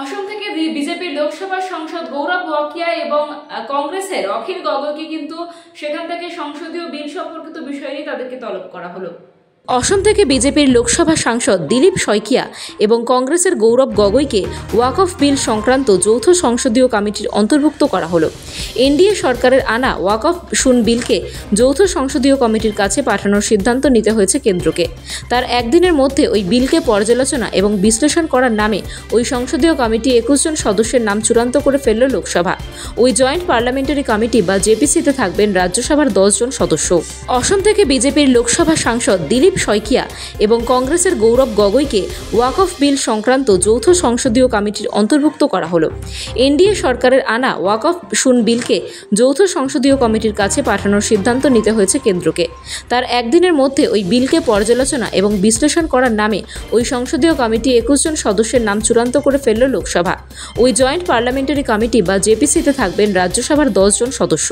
অসম থেকে বিজেপির লোকসভা সাংসদ গৌরব ওয়াকিয়া এবং কংগ্রেসের অখিল গগৈকে কিন্তু সেখান থেকে সংসদীয় বিল সম্পর্কিত বিষয় নিয়ে তাদেরকে তলব করা হলো। অসম থেকে বিজেপির লোকসভা সাংসদ দিলীপ শইকিয়া এবং কংগ্রেসের গৌরব গগৈকে ওয়াকফ বিল সংক্রান্ত যৌথ সংসদীয় কমিটির অন্তর্ভুক্ত করা হলো। এনডিএ সরকারের আনা ওয়াকফ বিলকে যৌথ সংসদীয় কমিটির কাছে পাঠানোর সিদ্ধান্ত নিতে হয়েছে কেন্দ্রকে। তার একদিনের মধ্যে ওই বিলকে পর্যালোচনা এবং বিশ্লেষণ করার নামে ওই সংসদীয় কমিটি 21 জন সদস্যের নাম চূড়ান্ত করে ফেলল লোকসভা। ওই জয়েন্ট পার্লামেন্টারি কমিটি বা জেপিসিতে থাকবেন রাজ্যসভার 10 জন সদস্য। অসম থেকে বিজেপির লোকসভা সাংসদ দিলীপ শইকিয়া এবং কংগ্রেসের গৌরব গগৈকে ওয়াকফ বিল সংক্রান্ত যৌথ সংসদীয় কমিটির অন্তর্ভুক্ত করা হলো। এনডিএ সরকারের আনা ওয়াকফ বিলকে যৌথ সংসদীয় কমিটির কাছে পাঠানোর সিদ্ধান্ত নিতে হয়েছে কেন্দ্রকে। তার একদিনের মধ্যে ওই বিলকে পর্যালোচনা এবং বিশ্লেষণ করার নামে ওই সংসদীয় কমিটি 21 জন সদস্যের নাম চূড়ান্ত করে ফেলল লোকসভা। ওই জয়েন্ট পার্লামেন্টারি কমিটি বা জেপিসিতে থাকবেন রাজ্যসভার 10 জন সদস্য।